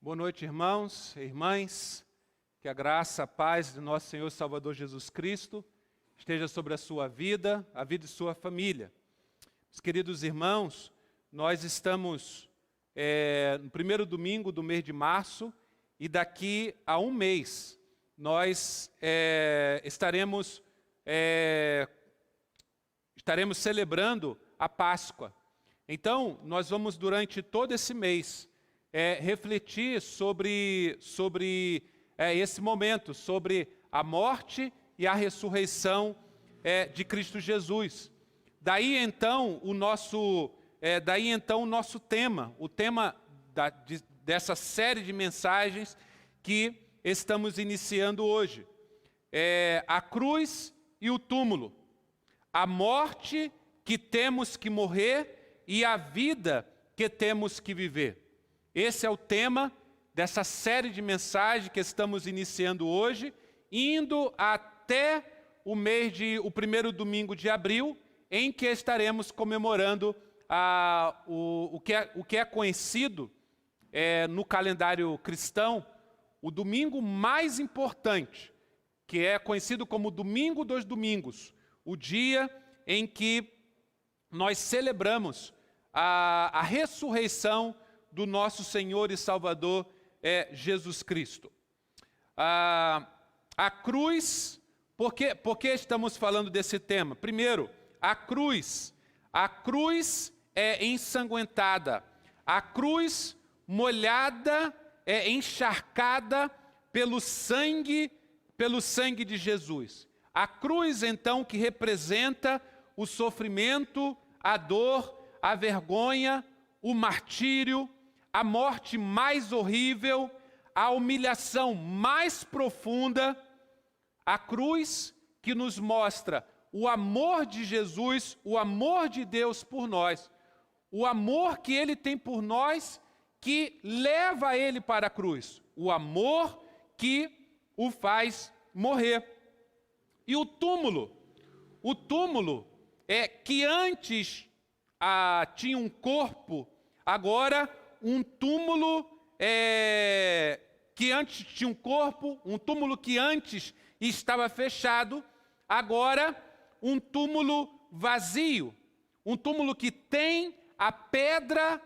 Boa noite, irmãos e irmãs. Que a graça, a paz de nosso Senhor e Salvador Jesus Cristo esteja sobre a sua vida, a vida de sua família. Meus queridos irmãos, nós estamos no primeiro domingo do mês de março e daqui a um mês nós estaremos celebrando a Páscoa. Então, nós vamos durante todo esse mês refletir sobre esse momento, sobre a morte e a ressurreição de Cristo Jesus. Daí então o nosso tema, o tema dessa série de mensagens que estamos iniciando hoje. A cruz e o túmulo, a morte que temos que morrer e a vida que temos que viver. Esse é o tema dessa série de mensagens que estamos iniciando hoje, indo até o primeiro domingo de abril, em que estaremos comemorando o que é conhecido no calendário cristão, o domingo mais importante, que é conhecido como Domingo dos Domingos, o dia em que nós celebramos a ressurreição do nosso Senhor e Salvador Jesus Cristo. A cruz, por que estamos falando desse tema? Primeiro, a cruz é ensanguentada, a cruz molhada, encharcada pelo sangue de Jesus. A cruz, então, que representa o sofrimento, a dor, a vergonha, o martírio, a morte mais horrível, a humilhação mais profunda, a cruz que nos mostra o amor de Jesus, o amor de Deus por nós, o amor que Ele tem por nós que leva Ele para a cruz, o amor que o faz morrer. E o túmulo é que antes tinha um corpo, agora um túmulo que antes tinha um corpo, um túmulo que antes estava fechado, agora um túmulo vazio, um túmulo que tem a pedra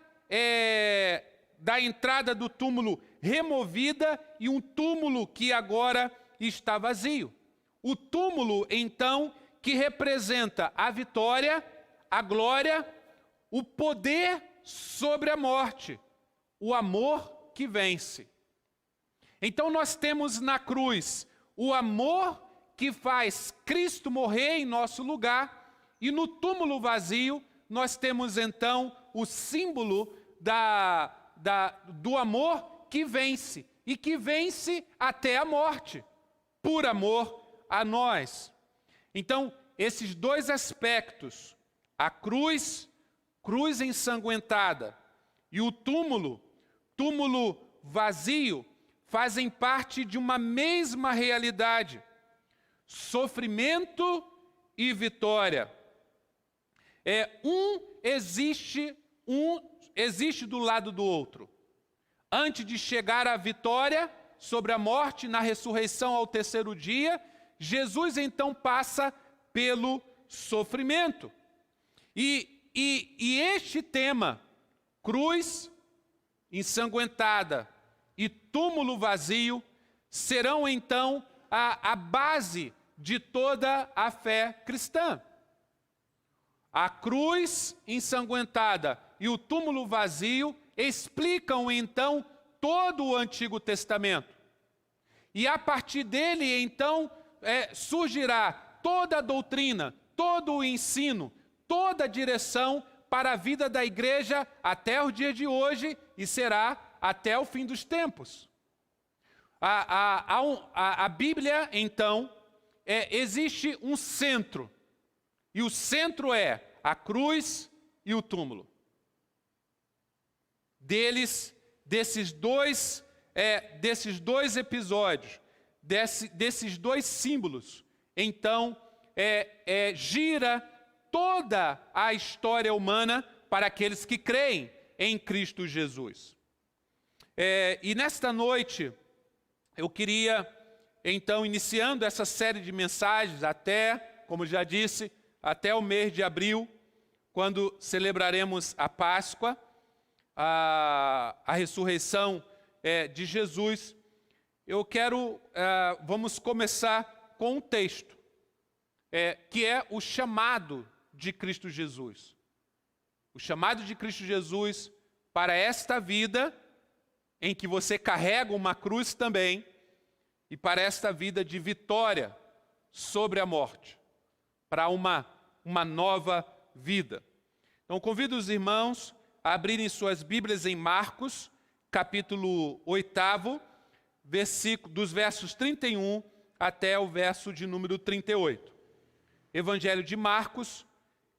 da entrada do túmulo removida e um túmulo que agora está vazio. O túmulo, então, que representa a vitória, a glória, o poder sobre a morte, o amor que vence. Então nós temos na cruz o amor que faz Cristo morrer em nosso lugar, e no túmulo vazio nós temos então o símbolo do amor que vence, e que vence até a morte, por amor a nós. Então, esses dois aspectos, a cruz ensanguentada, e o túmulo vazio, fazem parte de uma mesma realidade: sofrimento e vitória. Existe do lado do outro. Antes de chegar à vitória sobre a morte, na ressurreição ao terceiro dia, Jesus então passa pelo sofrimento. E este tema, cruz ensanguentada e túmulo vazio, serão então a base de toda a fé cristã. A cruz ensanguentada e o túmulo vazio explicam então todo o Antigo Testamento. E a partir dele então surgirá toda a doutrina, todo o ensino, toda a direção para a vida da igreja até o dia de hoje e será até o fim dos tempos. A Bíblia, então, existe um centro, e o centro é a cruz e o túmulo. Desses dois episódios, desses dois símbolos, então, gira toda a história humana para aqueles que creem em Cristo Jesus. E nesta noite, eu queria, então, iniciando essa série de mensagens até, como já disse, até o mês de abril, quando celebraremos a Páscoa, a ressurreição de Jesus, vamos começar com um texto, que é o chamado de Cristo Jesus. O chamado de Cristo Jesus para esta vida, em que você carrega uma cruz também, e para esta vida de vitória sobre a morte, para uma nova vida. Então, convido os irmãos a abrirem suas Bíblias em Marcos, capítulo 8, dos versos 31 até o verso de número 38. Evangelho de Marcos,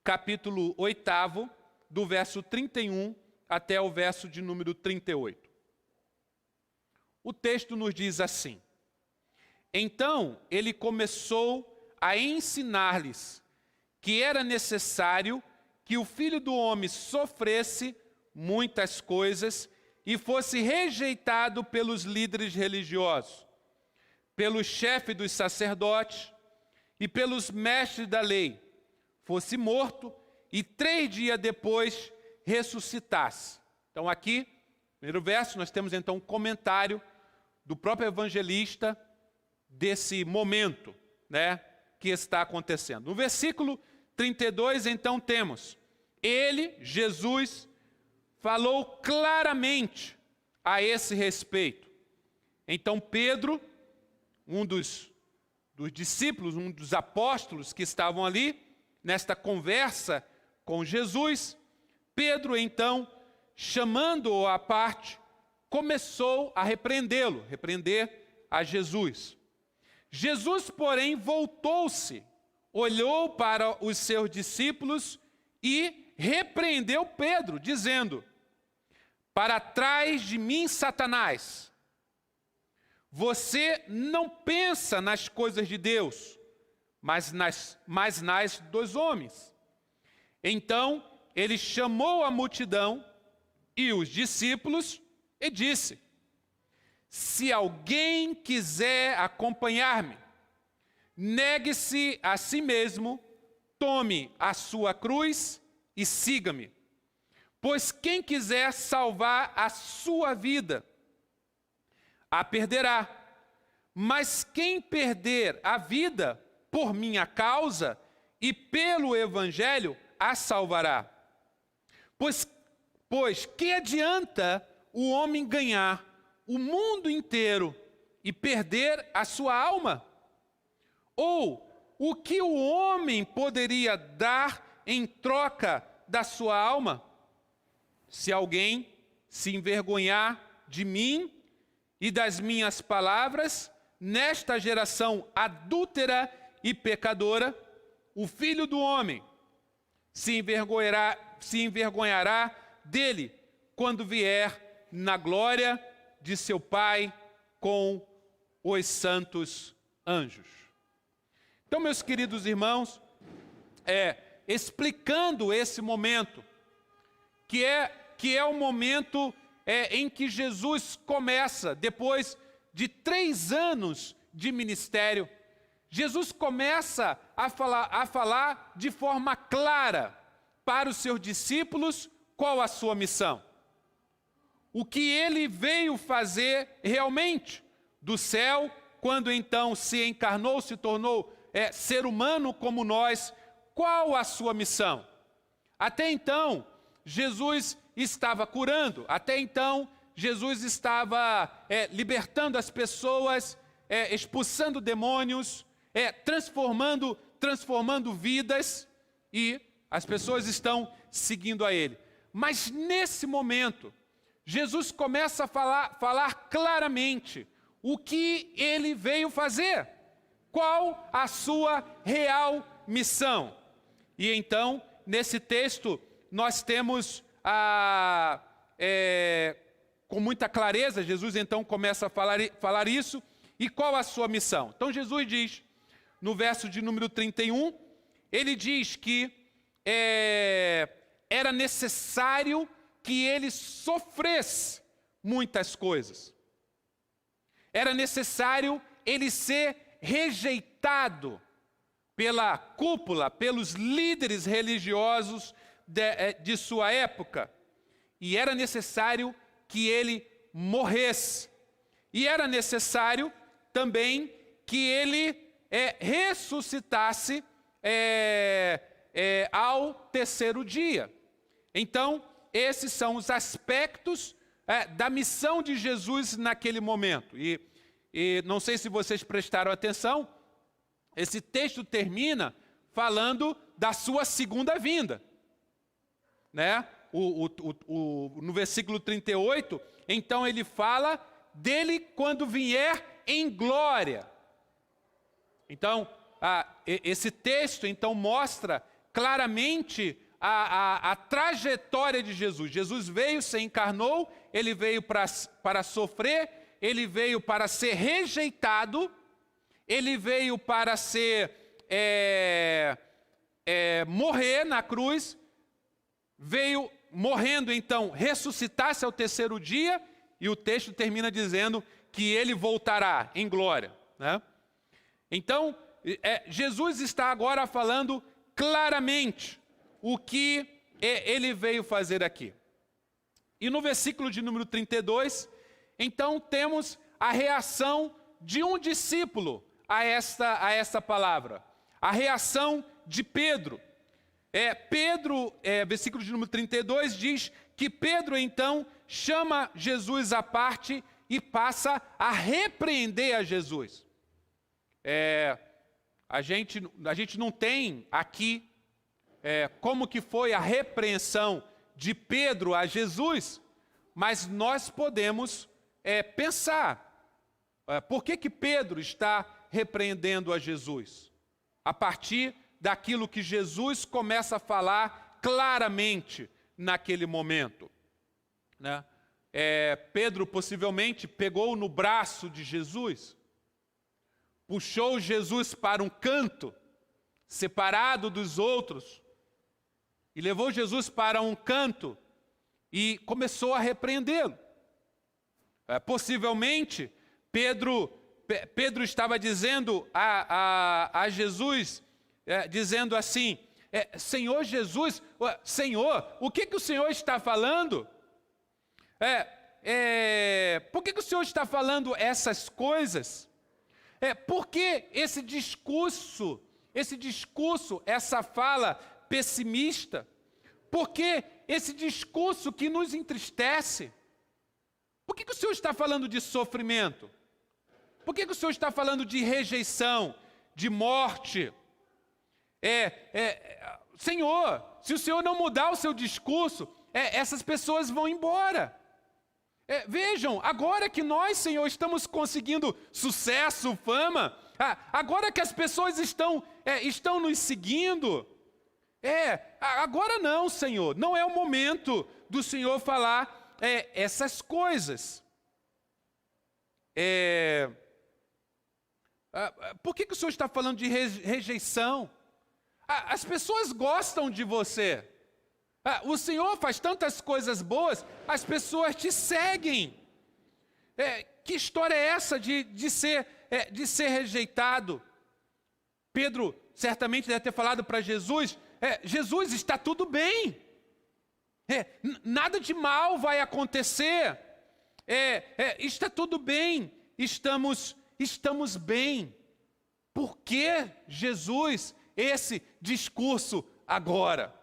capítulo 8, do verso 31 até o verso de número 38. O texto nos diz assim: Então ele começou a ensinar-lhes que era necessário que o Filho do Homem sofresse muitas coisas e fosse rejeitado pelos líderes religiosos, pelo chefe dos sacerdotes e pelos mestres da lei, fosse morto e 3 dias depois ressuscitasse. Então aqui, primeiro verso, nós temos então um comentário do próprio evangelista desse momento, que está acontecendo. No versículo 32, então, temos: ele, Jesus, falou claramente a esse respeito. Então Pedro, um dos discípulos, um dos apóstolos que estavam ali, nesta conversa com Jesus, Pedro, então, chamando-o à parte, começou a repreender a Jesus. Jesus, porém, voltou-se, olhou para os seus discípulos e repreendeu Pedro, dizendo: Para trás de mim, Satanás, você não pensa nas coisas de Deus, mas nas dos homens. Então, ele chamou a multidão e os discípulos e disse: Se alguém quiser acompanhar-me, negue-se a si mesmo, tome a sua cruz e siga-me. Pois quem quiser salvar a sua vida, a perderá. Mas quem perder a vida por minha causa e pelo Evangelho, a salvará. Pois que adianta o homem ganhar o mundo inteiro e perder a sua alma? Ou o que o homem poderia dar em troca da sua alma? Se alguém se envergonhar de mim e das minhas palavras, nesta geração adúltera e pecadora, o Filho do Homem se envergonhará dele quando vier na glória de seu Pai com os santos anjos. Então, meus queridos irmãos, explicando esse momento, que é o momento em que Jesus começa, depois de 3 anos de ministério, Jesus começa a falar de forma clara para os seus discípulos qual a sua missão. O que ele veio fazer realmente do céu, quando então se encarnou, se tornou ser humano como nós, qual a sua missão? Até então, Jesus estava curando, até então, Jesus estava libertando as pessoas, expulsando demônios, transformando vidas, e as pessoas estão seguindo a ele. Mas nesse momento, Jesus começa a falar claramente o que ele veio fazer, qual a sua real missão. E então, nesse texto, nós temos com muita clareza, Jesus então começa a falar isso, e qual a sua missão. Então Jesus diz, no verso de número 31, ele diz que era necessário que ele sofresse muitas coisas. Era necessário ele ser rejeitado pela cúpula, pelos líderes religiosos de sua época. E era necessário que ele morresse. E era necessário também que ele ressuscitasse ao terceiro dia. Então, esses são os aspectos da missão de Jesus naquele momento. E não sei se vocês prestaram atenção, esse texto termina falando da sua segunda vinda. Né? No versículo 38, então ele fala dele quando vier em glória. Então, esse texto então mostra claramente a trajetória de Jesus. Jesus veio, se encarnou, ele veio para sofrer, ele veio para ser rejeitado, ele veio para morrer na cruz, veio morrendo então, ressuscitar-se ao terceiro dia, e o texto termina dizendo que ele voltará em glória. Né? Então, Jesus está agora falando claramente o que ele veio fazer aqui. E no versículo de número 32, então temos a reação de um discípulo a esta palavra. A reação de Pedro. Versículo de número 32 diz que Pedro então chama Jesus à parte e passa a repreender a Jesus. A gente não tem aqui como que foi a repreensão de Pedro a Jesus, mas nós podemos pensar, por que Pedro está repreendendo a Jesus? A partir daquilo que Jesus começa a falar claramente naquele momento. Né? Pedro possivelmente pegou no braço de Jesus, puxou Jesus para um canto, separado dos outros, e levou Jesus para um canto e começou a repreendê-lo. Possivelmente, Pedro estava dizendo a Jesus, dizendo assim, Senhor Jesus, Senhor, o que o Senhor está falando? Por que o Senhor está falando essas coisas? Por que esse discurso, essa fala pessimista? Por que esse discurso que nos entristece? Por que o Senhor está falando de sofrimento? Por que o Senhor está falando de rejeição, de morte? Senhor, se o Senhor não mudar o seu discurso, essas pessoas vão embora. Vejam, agora que nós, Senhor, estamos conseguindo sucesso, fama, agora que as pessoas estão nos seguindo, agora não, Senhor, não é o momento do Senhor falar essas coisas. Por que o Senhor está falando de rejeição? As pessoas gostam de você. O Senhor faz tantas coisas boas, as pessoas te seguem. Que história é essa de ser rejeitado? Pedro certamente deve ter falado para Jesus, Jesus, está tudo bem. Nada de mal vai acontecer. Está tudo bem, estamos bem. Por que, Jesus, esse discurso agora?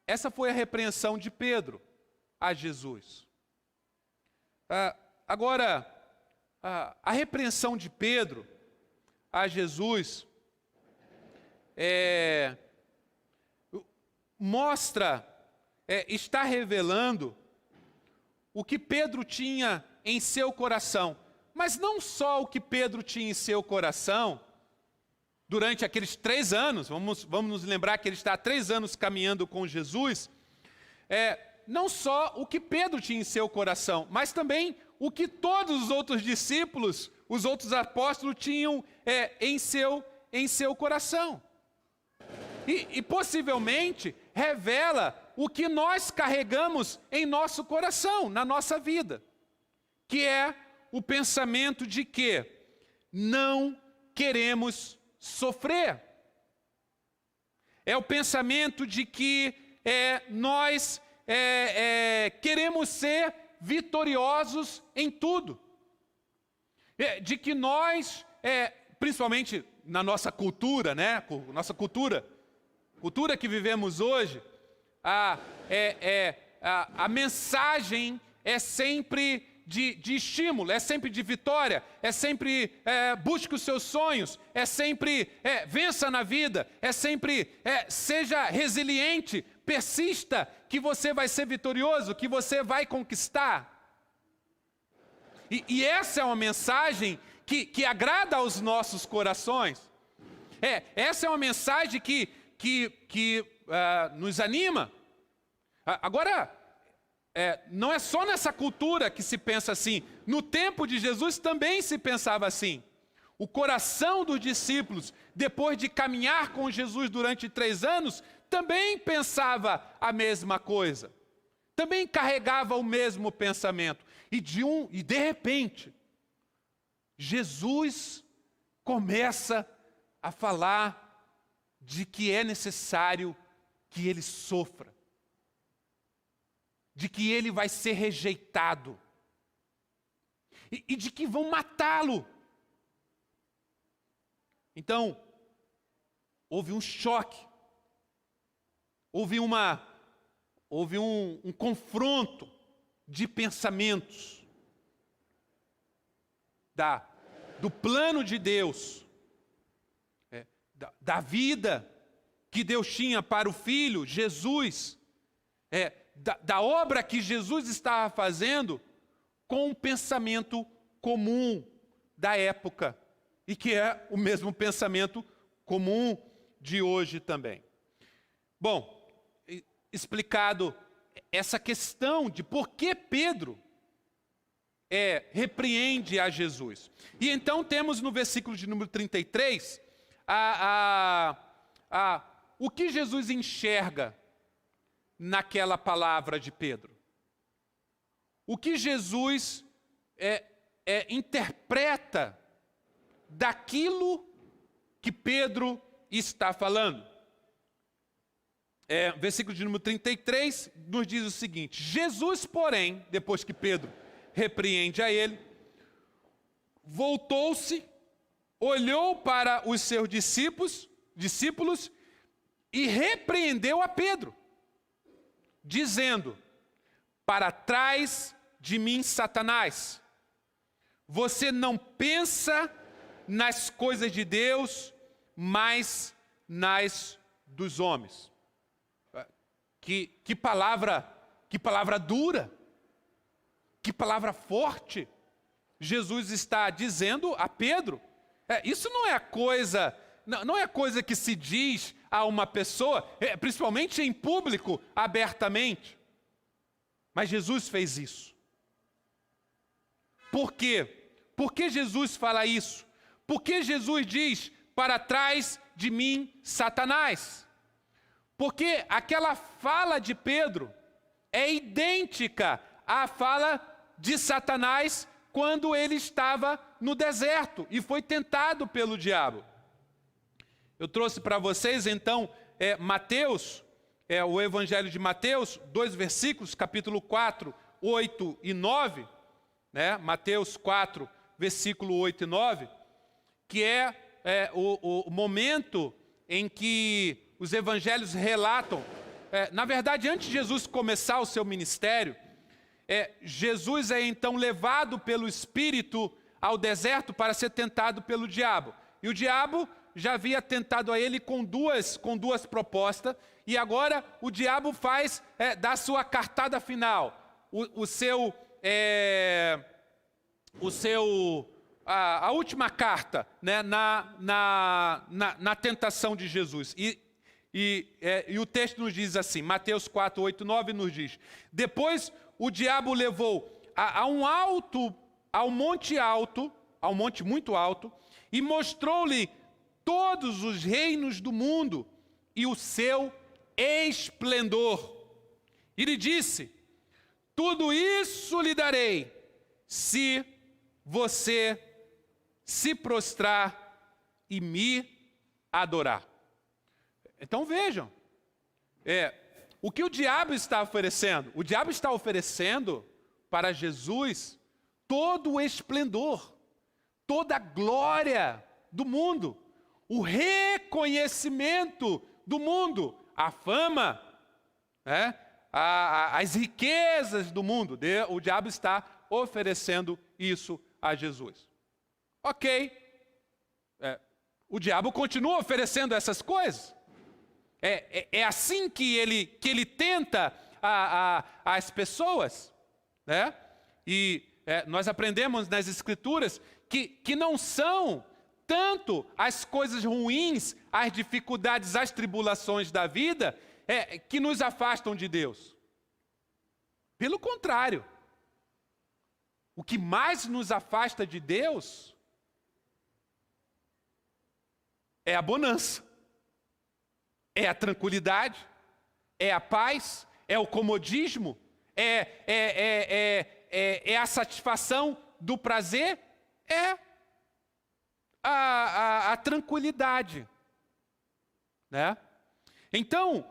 Essa foi a repreensão de Pedro a Jesus. Agora, a repreensão de Pedro a Jesus está revelando o que Pedro tinha em seu coração. Mas não só o que Pedro tinha em seu coração, durante aqueles 3 anos, vamos nos lembrar que ele está há 3 anos caminhando com Jesus, não só o que Pedro tinha em seu coração, mas também o que todos os outros discípulos, os outros apóstolos tinham em seu coração. E possivelmente revela o que nós carregamos em nosso coração, na nossa vida, que é o pensamento de que não queremos sofrer. É o pensamento de que nós queremos ser vitoriosos em tudo. De que nós, principalmente na nossa cultura, né? Nossa cultura que vivemos hoje, a mensagem é sempre de estímulo, é sempre de vitória, é sempre busque os seus sonhos, é sempre vença na vida, é sempre seja resiliente, persista, que você vai ser vitorioso, que você vai conquistar. E essa é uma mensagem que agrada aos nossos corações. Essa é uma mensagem que nos anima. Agora, não é só nessa cultura que se pensa assim. No tempo de Jesus também se pensava assim. O coração dos discípulos, depois de caminhar com Jesus durante 3 anos, também pensava a mesma coisa. Também carregava o mesmo pensamento. E de repente, Jesus começa a falar de que é necessário que ele sofra, de que ele vai ser rejeitado, e de que vão matá-lo. Então, houve um choque, houve um confronto de pensamentos do plano de Deus, da vida que Deus tinha para o Filho, Jesus, da obra que Jesus estava fazendo, com um pensamento comum da época, e que é o mesmo pensamento comum de hoje também. Bom, explicado essa questão de por que Pedro repreende a Jesus. E então temos no versículo de número 33, o que Jesus enxerga naquela palavra de Pedro. O que Jesus interpreta daquilo que Pedro está falando. Versículo de número 33 nos diz o seguinte: Jesus, porém, depois que Pedro repreende a ele, voltou-se, olhou para os seus discípulos e repreendeu a Pedro, dizendo: para trás de mim, Satanás, você não pensa nas coisas de Deus, mas nas dos homens. Que palavra dura, que palavra forte Jesus está dizendo a Pedro. Isso não é coisa que se diz a uma pessoa, principalmente em público, abertamente. Mas Jesus fez isso. Por quê? Por que Jesus fala isso? Por que Jesus diz: para trás de mim, Satanás? Porque aquela fala de Pedro é idêntica à fala de Satanás quando ele estava no deserto e foi tentado pelo diabo. Eu trouxe para vocês, então, Mateus, o Evangelho de Mateus, 2 versículos, capítulo 4, 8 e 9, né? Mateus 4, versículo 8 e 9, que é o momento em que os evangelhos relatam, na verdade, antes de Jesus começar o seu ministério, Jesus é então levado pelo Espírito ao deserto para ser tentado pelo diabo. E o diabo já havia tentado a ele com duas propostas, e agora o diabo dá sua cartada final, a última carta, né, na tentação de Jesus. E o texto nos diz assim, Mateus 4, 8, 9 nos diz: depois o diabo levou a um monte muito alto, e mostrou-lhe todos os reinos do mundo e o seu esplendor. E lhe disse: tudo isso lhe darei, se você se prostrar e me adorar. Então vejam, o que o diabo está oferecendo? O diabo está oferecendo para Jesus todo o esplendor, toda a glória do mundo, o reconhecimento do mundo, a fama, as riquezas do mundo. O diabo está oferecendo isso a Jesus. Ok. O diabo continua oferecendo essas coisas. É assim que ele tenta as pessoas, né? E nós aprendemos nas Escrituras que não são tanto as coisas ruins, as dificuldades, as tribulações da vida que nos afastam de Deus. Pelo contrário, o que mais nos afasta de Deus é a bonança, é a tranquilidade, é a paz, é o comodismo, é a satisfação do prazer, é a tranquilidade, né? Então,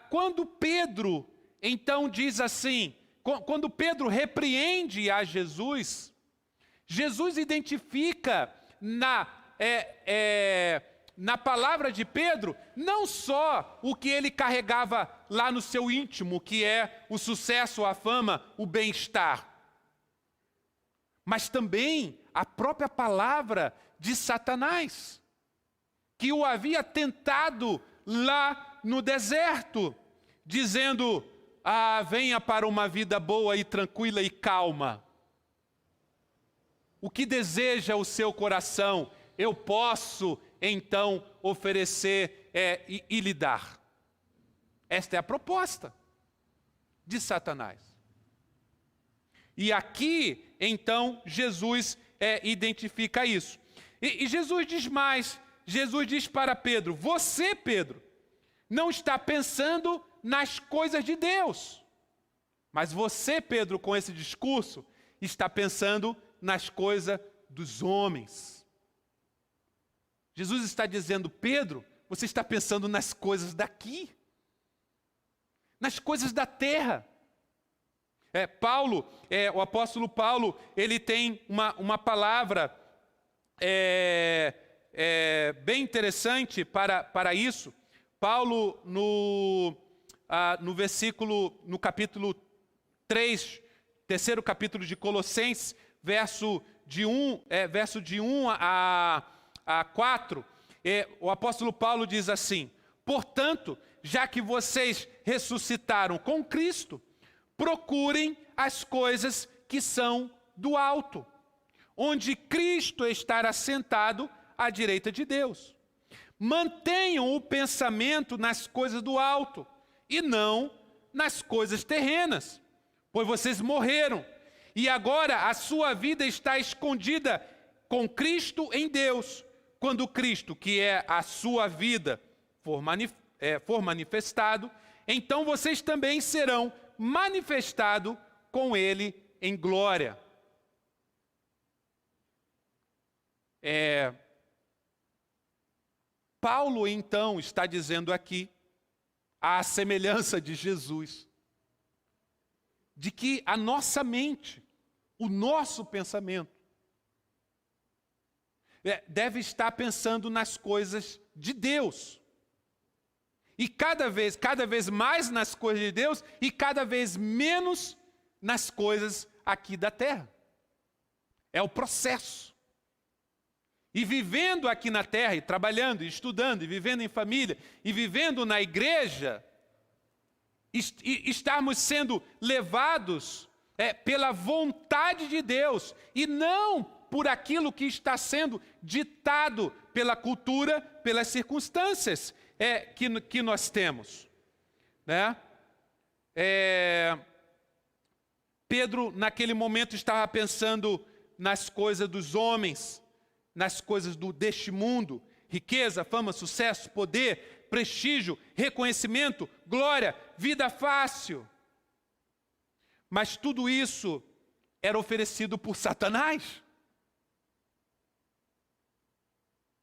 quando Pedro então diz assim, quando Pedro repreende a Jesus, Jesus identifica na palavra de Pedro, não só o que ele carregava lá no seu íntimo, que é o sucesso, a fama, o bem-estar, mas também a própria palavra de Satanás, que o havia tentado lá no deserto, dizendo: venha para uma vida boa e tranquila e calma. O que deseja o seu coração, eu posso então oferecer e lhe dar. Esta é a proposta de Satanás. E aqui, então, Jesus identifica isso. E Jesus diz mais, Jesus diz para Pedro: você, Pedro, não está pensando nas coisas de Deus. Mas você, Pedro, com esse discurso, está pensando nas coisas dos homens. Jesus está dizendo: Pedro, você está pensando nas coisas daqui, nas coisas da terra. O apóstolo Paulo, ele tem uma palavra bem interessante para isso. Paulo, no capítulo 3, terceiro capítulo de Colossenses, verso de 1 a 4, o apóstolo Paulo diz assim: portanto, já que vocês ressuscitaram com Cristo, procurem as coisas que são do alto, onde Cristo estará sentado à direita de Deus. Mantenham o pensamento nas coisas do alto e não nas coisas terrenas, pois vocês morreram e agora a sua vida está escondida com Cristo em Deus. Quando Cristo, que é a sua vida, for manifestado, então vocês também serão manifestados com Ele em glória. Paulo, então, está dizendo aqui, à semelhança de Jesus, de que a nossa mente, o nosso pensamento, deve estar pensando nas coisas de Deus. E cada vez mais nas coisas de Deus e cada vez menos nas coisas aqui da terra. É o processo. E vivendo aqui na terra, e trabalhando, e estudando, e vivendo em família, e vivendo na igreja, estarmos sendo levados pela vontade de Deus, e não por aquilo que está sendo ditado pela cultura, pelas circunstâncias que nós temos, né? Pedro, naquele momento, estava pensando nas coisas dos homens, nas coisas deste mundo: riqueza, fama, sucesso, poder, prestígio, reconhecimento, glória, vida fácil. Mas tudo isso era oferecido por Satanás.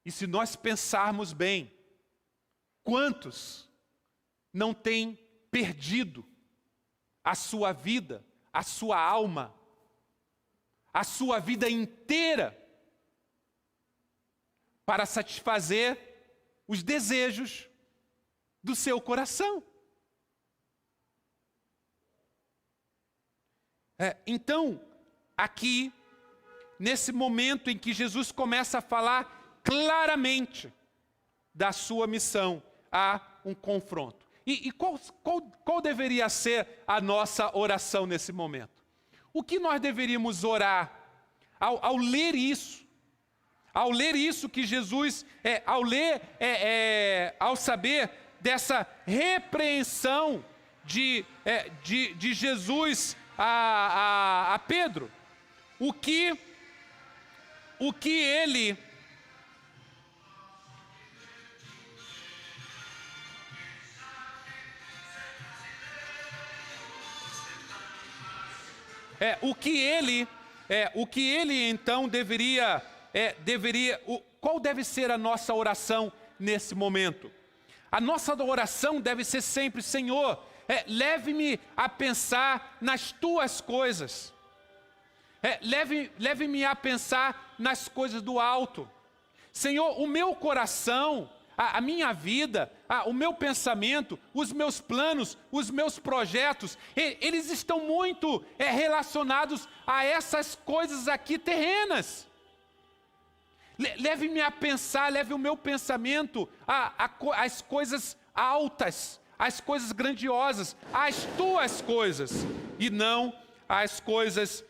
E se nós pensarmos bem, quantos não têm perdido a sua vida, a sua alma, a sua vida inteira para satisfazer os desejos do seu coração? Então, aqui, nesse momento em que Jesus começa a falar claramente da sua missão, há um confronto. E qual deveria ser a nossa oração nesse momento? O que nós deveríamos orar ao ler isso? Ao ler isso que Jesus, ao saber dessa repreensão de Jesus a Pedro, o que ele então qual deve ser a nossa oração nesse momento? A nossa oração deve ser sempre: Senhor, leve-me a pensar nas tuas coisas. Leve-me a pensar nas coisas do alto. Senhor, o meu coração, a minha vida, o meu pensamento, os meus planos, os meus projetos, eles estão muito relacionados a essas coisas aqui terrenas. Leve-me a pensar, leve o meu pensamento às coisas altas, às coisas grandiosas, às tuas coisas, e não às coisas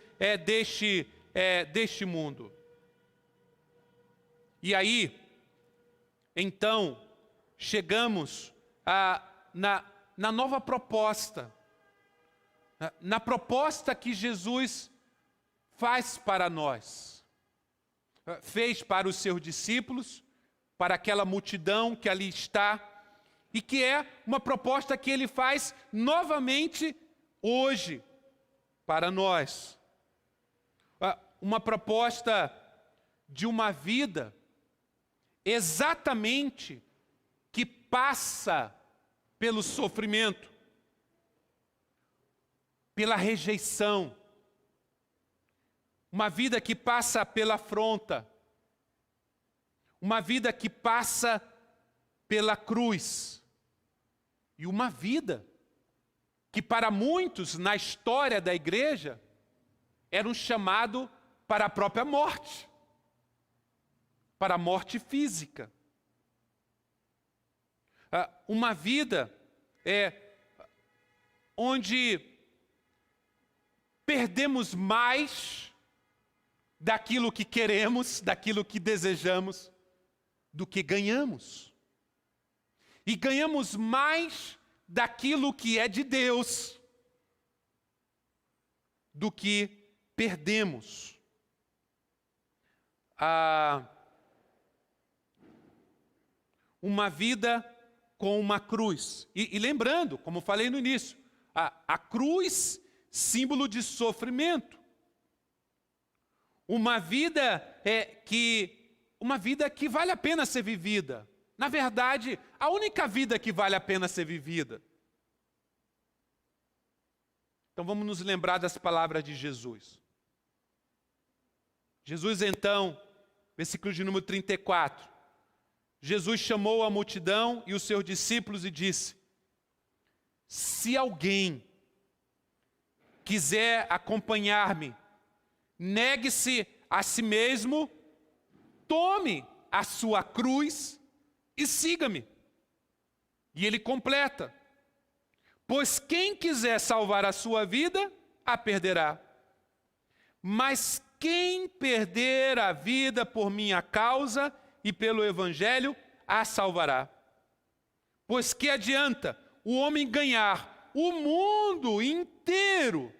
deste mundo. E aí, então, chegamos na nova proposta, na proposta que Jesus faz para nós. Fez para os seus discípulos, para aquela multidão que ali está, e que é uma proposta que ele faz novamente hoje para nós. Uma proposta de uma vida exatamente que passa pelo sofrimento, pela rejeição, uma vida que passa pela afronta, uma vida que passa pela cruz, e uma vida que para muitos na história da igreja era um chamado para a própria morte, para a morte física. Uma vida onde perdemos mais daquilo que queremos, daquilo que desejamos, do que ganhamos. E ganhamos mais daquilo que é de Deus do que perdemos. Uma vida com uma cruz. E lembrando, como falei no início, a cruz, símbolo de sofrimento. Uma vida que vale a pena ser vivida. Na verdade, a única vida que vale a pena ser vivida. Então vamos nos lembrar das palavras de Jesus. Jesus então, versículo de número 34. Jesus chamou a multidão e os seus discípulos e disse: se alguém quiser acompanhar-me, negue-se a si mesmo, tome a sua cruz e siga-me. E ele completa: pois quem quiser salvar a sua vida, a perderá. Mas quem perder a vida por minha causa e pelo evangelho, a salvará. Pois que adianta o homem ganhar o mundo inteiro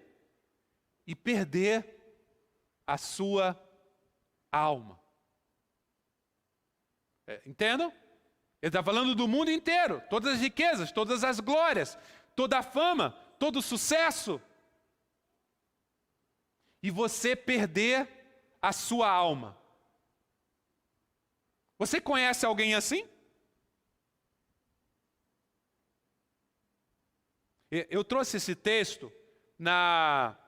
e perder a sua alma? Entendam? Ele está falando do mundo inteiro, todas as riquezas, todas as glórias, toda a fama, todo o sucesso. e você perder a sua alma. Você conhece alguém assim? Eu trouxe esse texto na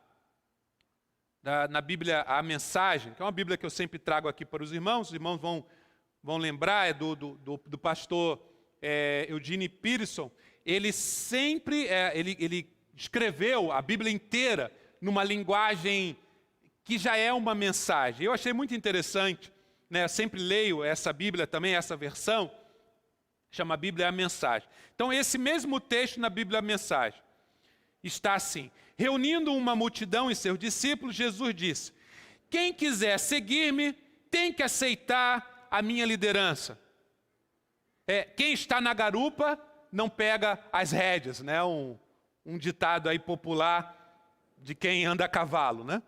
Bíblia, a Mensagem, que é uma Bíblia que eu sempre trago aqui para os irmãos vão lembrar, é do pastor Eugene Peterson. Ele sempre, ele escreveu a Bíblia inteira numa linguagem que já é uma mensagem. Eu achei muito interessante, né? Eu sempre leio essa Bíblia também, essa versão, chama a Bíblia a Mensagem. Então, esse mesmo texto na Bíblia a Mensagem está assim: reunindo uma multidão e seus discípulos, Jesus disse: quem quiser seguir-me tem que aceitar a minha liderança. Quem está na garupa não pega as rédeas, né? Um ditado aí popular de quem anda a cavalo, né?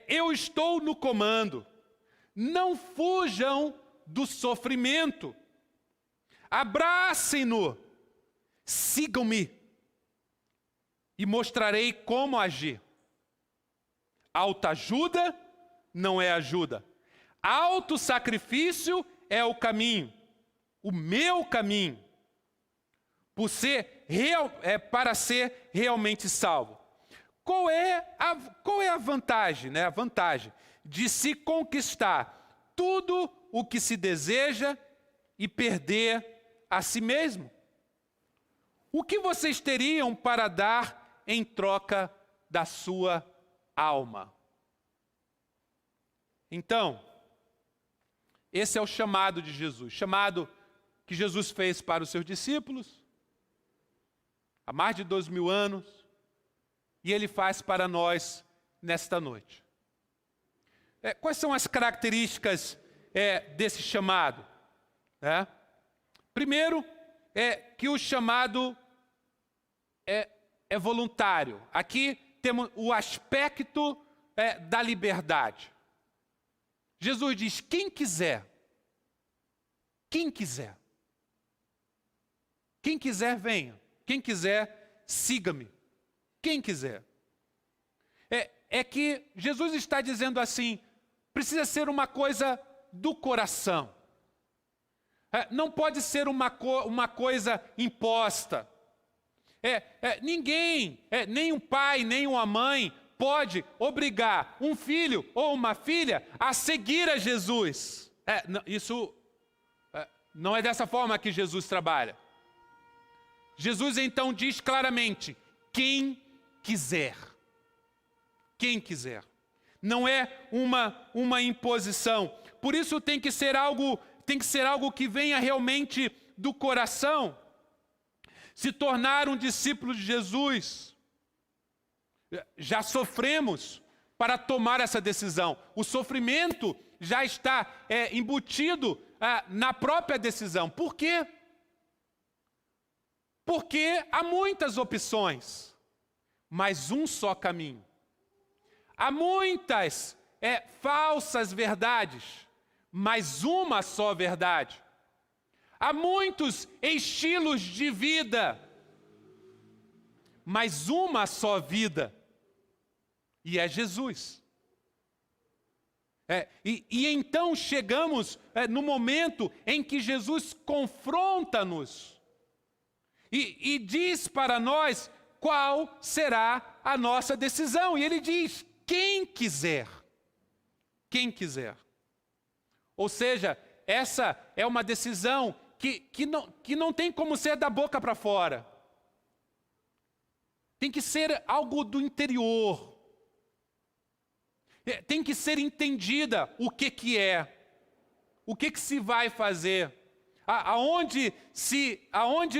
Eu estou no comando. Não fujam do sofrimento. Abracem-no. Sigam-me. E mostrarei como agir. Autoajuda não é ajuda. Autossacrifício é o caminho. O meu caminho. Para ser realmente salvo. Qual é a vantagem, né? A vantagem de se conquistar tudo o que se deseja e perder a si mesmo? O que vocês teriam para dar em troca da sua alma? Então, esse é o chamado de Jesus, chamado que Jesus fez para os seus discípulos há mais de 2000 anos, e Ele faz para nós nesta noite. Quais são as características desse chamado? Primeiro, que o chamado é voluntário. Aqui temos o aspecto da liberdade. Jesus diz: quem quiser, venha. Quem quiser, siga-me. Quem quiser. É que Jesus está dizendo assim: precisa ser uma coisa do coração. Não pode ser uma coisa imposta. Ninguém, nem um pai, nem uma mãe, pode obrigar um filho ou uma filha a seguir a Jesus. Isso não é dessa forma que Jesus trabalha. Jesus então diz claramente: quem quiser. Quem quiser. Não é uma imposição. Por isso tem que ser algo que venha realmente do coração. Se tornar um discípulo de Jesus. Já sofremos para tomar essa decisão. O sofrimento já está embutido na própria decisão. Por quê? Porque há muitas opções, mas um só caminho. Há muitas falsas verdades, mas uma só verdade. Há muitos estilos de vida, mas uma só vida. E é Jesus. E então chegamos no momento em que Jesus confronta-nos e diz para nós qual será a nossa decisão. E ele diz: quem quiser. Quem quiser. Ou seja, essa é uma decisão que não tem como ser da boca para fora. Tem que ser algo do interior. Tem que ser entendida o que é. O que se vai fazer. Aonde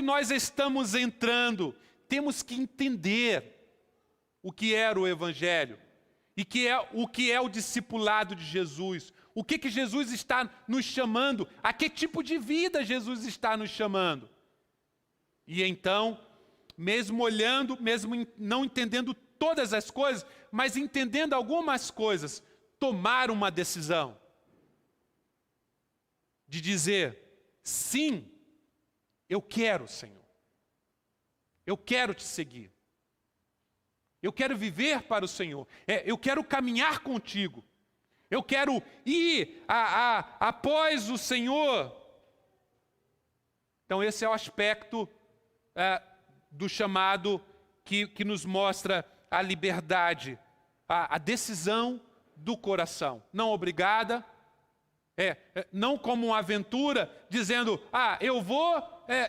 nós estamos entrando. Temos que entender o que era o Evangelho. E o que é o discipulado de Jesus. O que Jesus está nos chamando. A que tipo de vida Jesus está nos chamando. E então, mesmo olhando, mesmo não entendendo todas as coisas, mas entendendo algumas coisas, tomar uma decisão. De dizer: sim, eu quero, Senhor. Eu quero te seguir. Eu quero viver para o Senhor. Eu quero caminhar contigo. Eu quero ir após o Senhor. Então esse é o aspecto do chamado que nos mostra a liberdade, a decisão do coração. Não obrigada, não como uma aventura, dizendo, eu vou,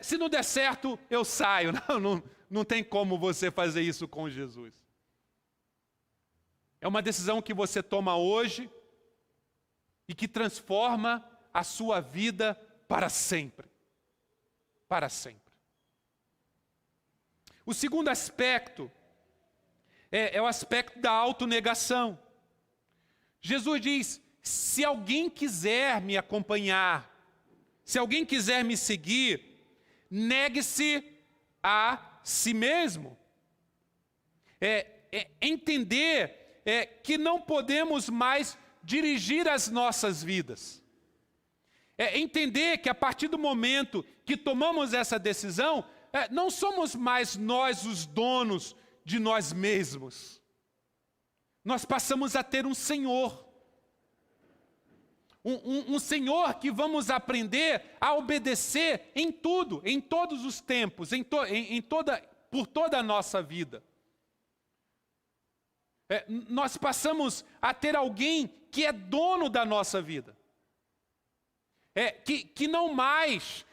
se não der certo, eu saio. Não tem como você fazer isso com Jesus. É uma decisão que você toma hoje e que transforma a sua vida para sempre. Para sempre. O segundo aspecto é o aspecto da autonegação. Jesus diz, se alguém quiser me acompanhar, se alguém quiser me seguir, negue-se a si mesmo. Entender que não podemos mais dirigir as nossas vidas. Entender que a partir do momento que tomamos essa decisão, não somos mais nós os donos de nós mesmos. Nós passamos a ter um Senhor. Um Senhor que vamos aprender a obedecer em tudo, em todos os tempos, por toda a nossa vida. Nós passamos a ter alguém que é dono da nossa vida. Que não mais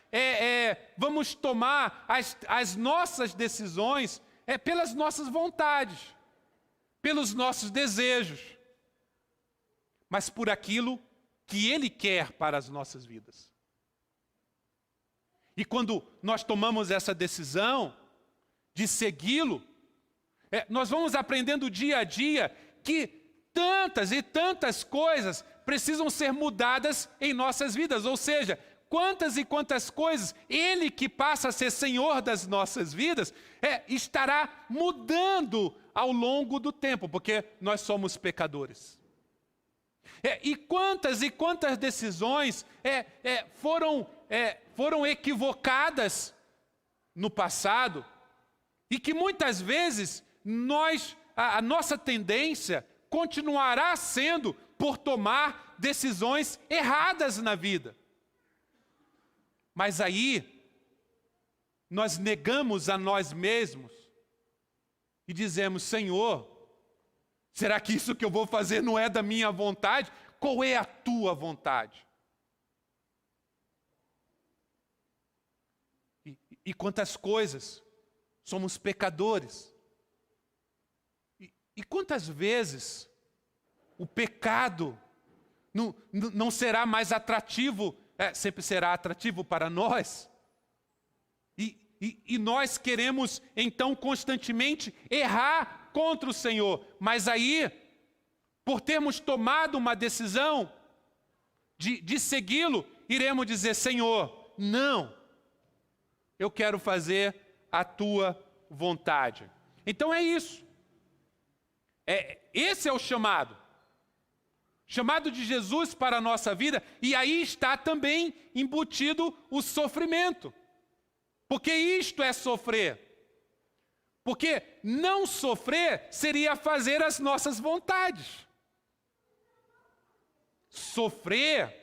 vamos tomar as nossas decisões pelas nossas vontades, pelos nossos desejos, mas por aquilo que Ele quer para as nossas vidas. E quando nós tomamos essa decisão de segui-lo, nós vamos aprendendo dia a dia que tantas e tantas coisas precisam ser mudadas em nossas vidas. Ou seja, quantas e quantas coisas Ele que passa a ser Senhor das nossas vidas, estará mudando ao longo do tempo, porque nós somos pecadores. E quantas decisões foram equivocadas no passado, e que muitas vezes a nossa tendência continuará sendo por tomar decisões erradas na vida. Mas aí, nós negamos a nós mesmos e dizemos, Senhor, será que isso que eu vou fazer não é da minha vontade? Qual é a tua vontade? E quantas coisas somos pecadores. E quantas vezes o pecado não será mais atrativo, sempre será atrativo para nós. E nós queremos, então, constantemente errar contra o Senhor. Mas aí, por termos tomado uma decisão de segui-lo, iremos dizer, Senhor, não, eu quero fazer a tua vontade. Então é isso. Esse é o chamado. Chamado de Jesus para a nossa vida, e aí está também embutido o sofrimento. Porque isto é sofrer. Porque não sofrer seria fazer as nossas vontades. Sofrer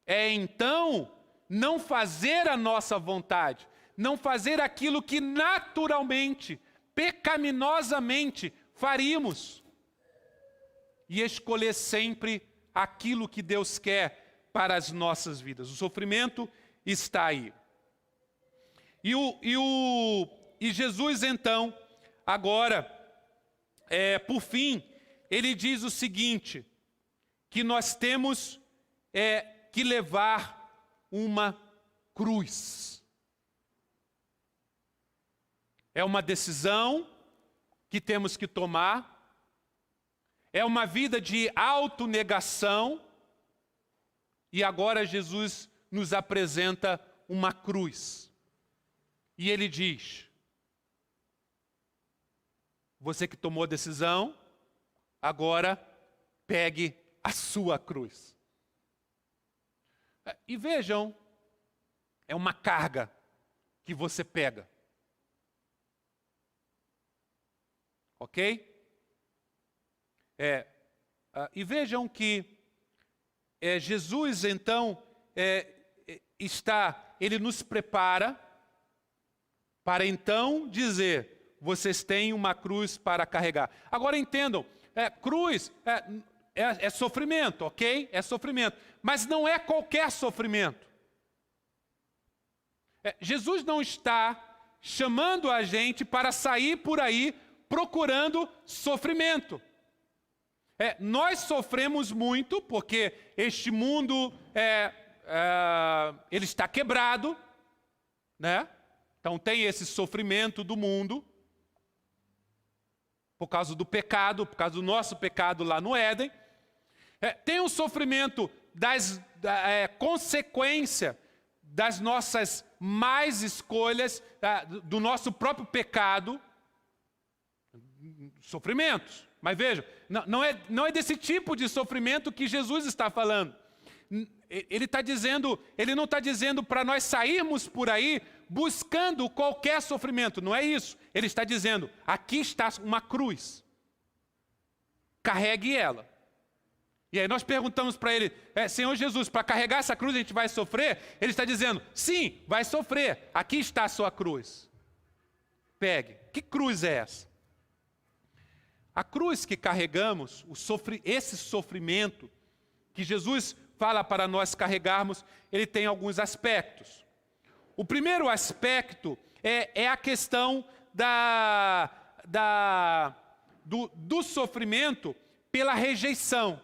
é então não fazer a nossa vontade, não fazer aquilo que naturalmente, pecaminosamente faríamos. E escolher sempre aquilo que Deus quer para as nossas vidas. O sofrimento está aí. E Jesus, então, agora, por fim, ele diz o seguinte, que nós temos que levar uma cruz. É uma decisão que temos que tomar. É uma vida de autonegação. E agora Jesus nos apresenta uma cruz. E ele diz, você que tomou a decisão, agora pegue a sua cruz. E vejam, é uma carga que você pega. Ok? E vejam que Jesus, então, ele nos prepara para então dizer, vocês têm uma cruz para carregar. Agora entendam, cruz é sofrimento, ok? É sofrimento, mas não é qualquer sofrimento. Jesus não está chamando a gente para sair por aí procurando sofrimento. Nós sofremos muito porque este mundo ele está quebrado, né? Então tem esse sofrimento do mundo por causa do pecado, por causa do nosso pecado lá no Éden. Tem o sofrimento consequência das nossas más escolhas, do nosso próprio pecado, sofrimentos. Mas vejam, não é desse tipo de sofrimento que Jesus está falando. Ele não está dizendo para nós sairmos por aí buscando qualquer sofrimento, não é isso. Ele está dizendo, aqui está uma cruz, carregue ela. E aí nós perguntamos para ele, Senhor Jesus, para carregar essa cruz a gente vai sofrer? Ele está dizendo, sim, vai sofrer, aqui está a sua cruz. Pegue. Que cruz é essa? A cruz que carregamos, esse sofrimento que Jesus fala para nós carregarmos, ele tem alguns aspectos. O primeiro aspecto é a questão do sofrimento pela rejeição,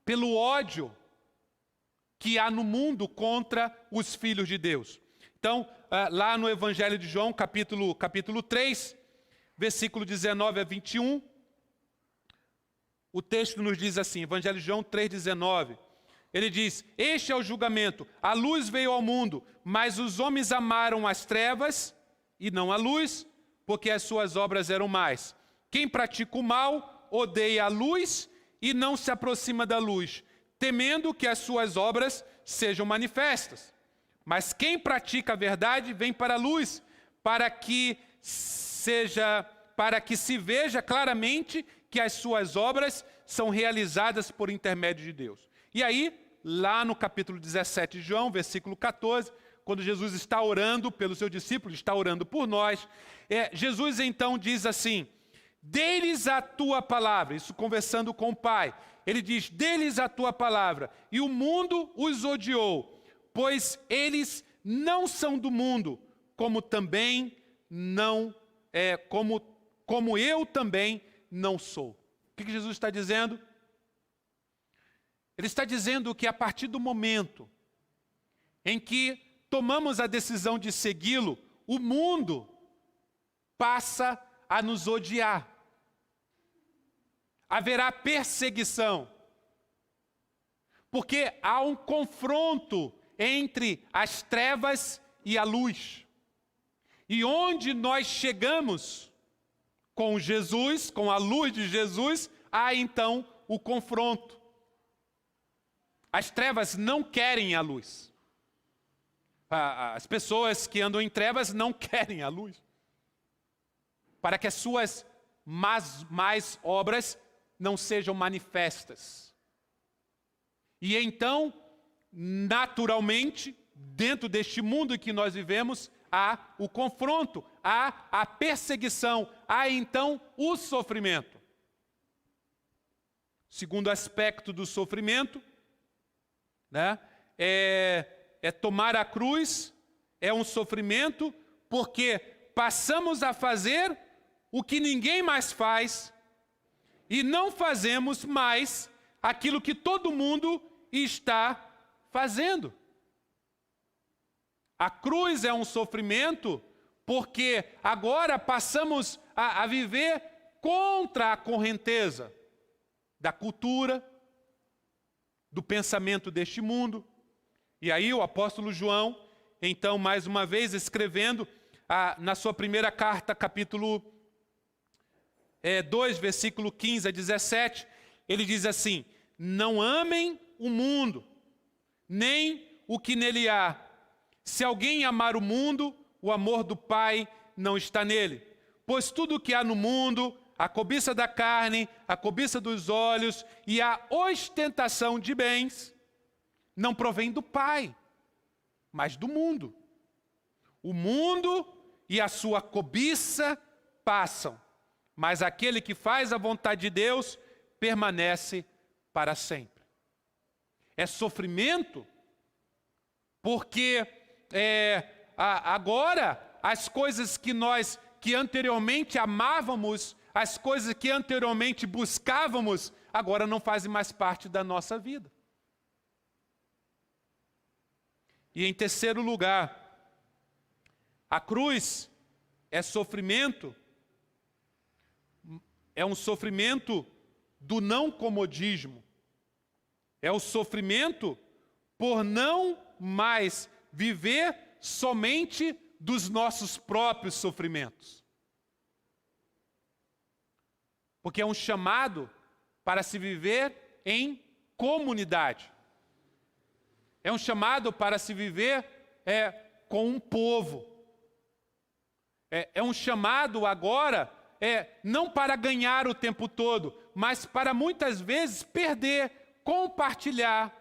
pelo ódio que há no mundo contra os filhos de Deus. Então, lá no Evangelho de João, capítulo 3, versículo 19 a 21, o texto nos diz assim, Evangelho de João 3,19, ele diz, este é o julgamento, a luz veio ao mundo, mas os homens amaram as trevas e não a luz, porque as suas obras eram más. Quem pratica o mal odeia a luz e não se aproxima da luz, temendo que as suas obras sejam manifestas. Mas quem pratica a verdade vem para a luz, para que se veja claramente que as suas obras são realizadas por intermédio de Deus. E aí, lá no capítulo 17 de João, versículo 14, quando Jesus está orando pelos seus discípulos, está orando por nós, Jesus então diz assim, dê-lhes a tua palavra, isso conversando com o Pai, ele diz, dê-lhes a tua palavra, e o mundo os odiou, pois eles não são do mundo, como também não como eu também não sou. O que Jesus está dizendo? Ele está dizendo que a partir do momento em que tomamos a decisão de segui-lo, o mundo passa a nos odiar. Haverá perseguição. Porque há um confronto entre as trevas e a luz. E onde nós chegamos com Jesus, com a luz de Jesus, há então o confronto. As trevas não querem a luz. As pessoas que andam em trevas não querem a luz. Para que as suas más obras não sejam manifestas. E então, naturalmente, dentro deste mundo em que nós vivemos, há o confronto, há a perseguição, há então o sofrimento. Segundo aspecto do sofrimento, né, é tomar a cruz, é um sofrimento, porque passamos a fazer o que ninguém mais faz e não fazemos mais aquilo que todo mundo está fazendo. A cruz é um sofrimento porque agora passamos a viver contra a correnteza da cultura, do pensamento deste mundo. E aí o apóstolo João, então, mais uma vez, escrevendo na sua primeira carta, capítulo 2, versículo 15 a 17, ele diz assim, não amem o mundo, nem o que nele há. Se alguém amar o mundo, o amor do Pai não está nele. Pois tudo que há no mundo, a cobiça da carne, a cobiça dos olhos e a ostentação de bens, não provém do Pai, mas do mundo. O mundo e a sua cobiça passam, mas aquele que faz a vontade de Deus permanece para sempre. É sofrimento, porque agora as coisas que anteriormente amávamos, as coisas que anteriormente buscávamos, agora não fazem mais parte da nossa vida. E em terceiro lugar, a cruz é sofrimento, é um sofrimento do não comodismo. É o sofrimento por não mais viver somente dos nossos próprios sofrimentos. Porque é um chamado para se viver em comunidade. É um chamado para se viver com um povo. É um chamado agora, não para ganhar o tempo todo, mas para muitas vezes perder, compartilhar.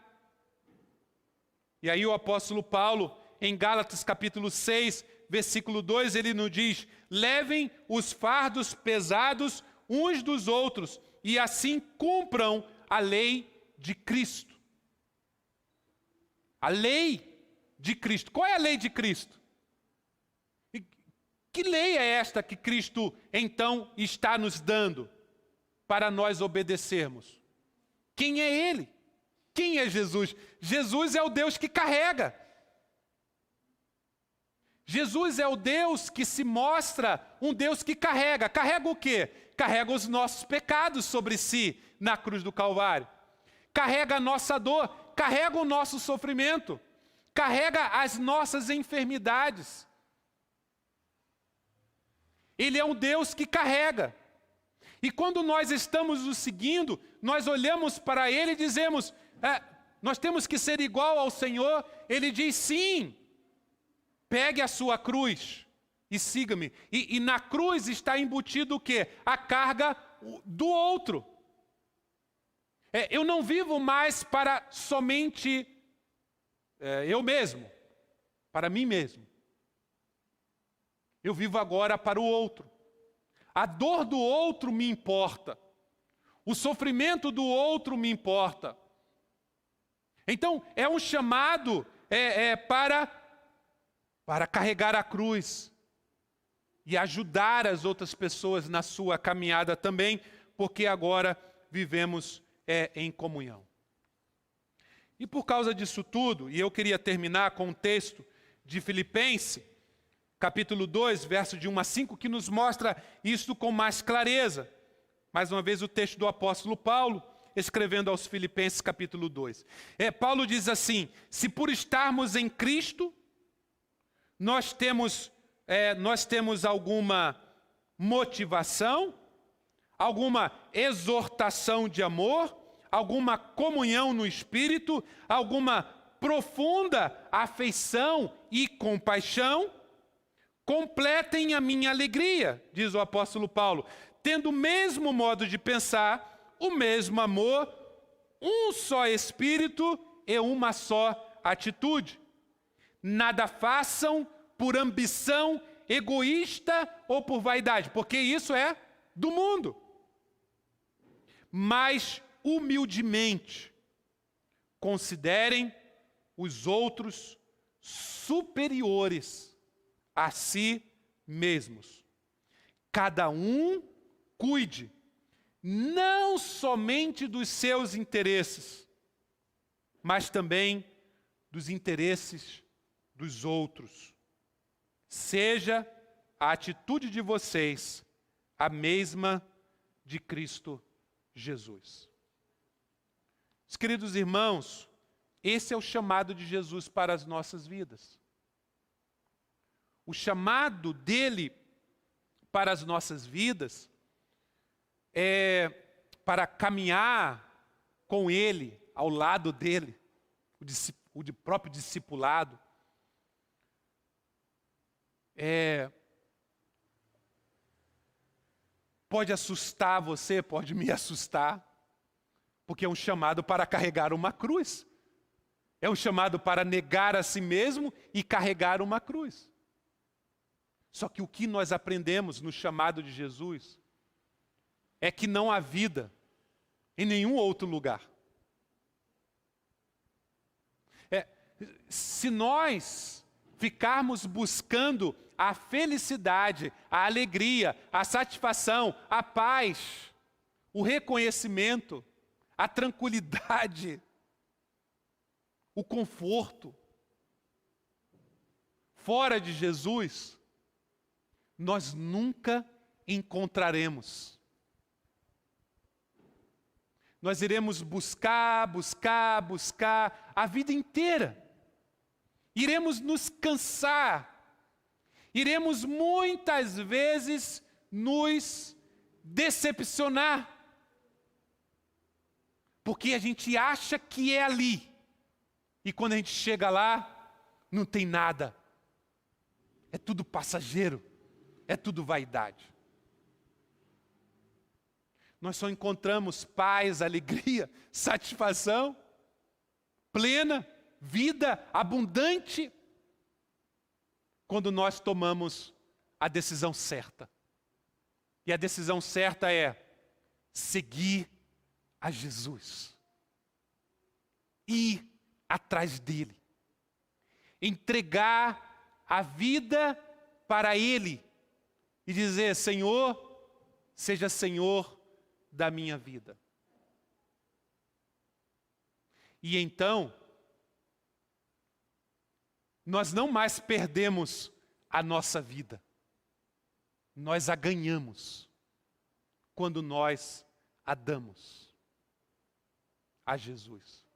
E aí o apóstolo Paulo, em Gálatas capítulo 6, versículo 2, ele nos diz: levem os fardos pesados uns dos outros, e assim cumpram a lei de Cristo. A lei de Cristo. Qual é a lei de Cristo? Que lei é esta que Cristo, então, está nos dando para nós obedecermos? Quem é Ele? Quem é Jesus? Jesus é o Deus que carrega. Jesus é o Deus que se mostra um Deus que carrega. Carrega o quê? Carrega os nossos pecados sobre si na cruz do Calvário. Carrega a nossa dor, carrega o nosso sofrimento, carrega as nossas enfermidades. Ele é um Deus que carrega. E quando nós estamos o seguindo, nós olhamos para Ele e dizemos, nós temos que ser igual ao Senhor. Ele diz, sim, pegue a sua cruz e siga-me. E na cruz está embutido o quê? A carga do outro. Eu não vivo mais para somente eu mesmo, para mim mesmo. Eu vivo agora para o outro. A dor do outro me importa. O sofrimento do outro me importa. Então, é um chamado para carregar a cruz e ajudar as outras pessoas na sua caminhada também, porque agora vivemos em comunhão. E por causa disso tudo, e eu queria terminar com um texto de Filipenses, capítulo 2, verso de 1 a 5, que nos mostra isso com mais clareza. Mais uma vez o texto do apóstolo Paulo, escrevendo aos Filipenses, capítulo 2. Paulo diz assim: se por estarmos em Cristo, nós temos alguma motivação, alguma exortação de amor, alguma comunhão no Espírito, alguma profunda afeição e compaixão, completem a minha alegria, diz o apóstolo Paulo, tendo o mesmo modo de pensar, o mesmo amor, um só Espírito e uma só atitude. Nada façam por ambição egoísta ou por vaidade, porque isso é do mundo. Mas, humildemente, considerem os outros superiores a si mesmos. Cada um cuide não somente dos seus interesses, mas também dos interesses dos outros. Seja a atitude de vocês a mesma de Cristo Jesus. Os queridos irmãos, esse é o chamado de Jesus para as nossas vidas. O chamado dele para as nossas vidas é para caminhar com ele, ao lado dele, o de próprio discipulado. Pode assustar você, pode me assustar, porque é um chamado para carregar uma cruz. É um chamado para negar a si mesmo e carregar uma cruz. Só que o que nós aprendemos no chamado de Jesus é que não há vida em nenhum outro lugar. Se nós ficarmos buscando a felicidade, a alegria, a satisfação, a paz, o reconhecimento, a tranquilidade, o conforto, fora de Jesus, nós nunca encontraremos. Nós iremos buscar a vida inteira. Iremos nos cansar. Iremos muitas vezes nos decepcionar. Porque a gente acha que é ali. E quando a gente chega lá, não tem nada. É tudo passageiro. É tudo vaidade. Nós só encontramos paz, alegria, satisfação plena, vida abundante, quando nós tomamos a decisão certa. E a decisão certa é seguir a Jesus. Ir atrás dele. Entregar a vida para ele. E dizer, Senhor, seja Senhor da minha vida. E então, nós não mais perdemos a nossa vida. Nós a ganhamos quando nós a damos a Jesus.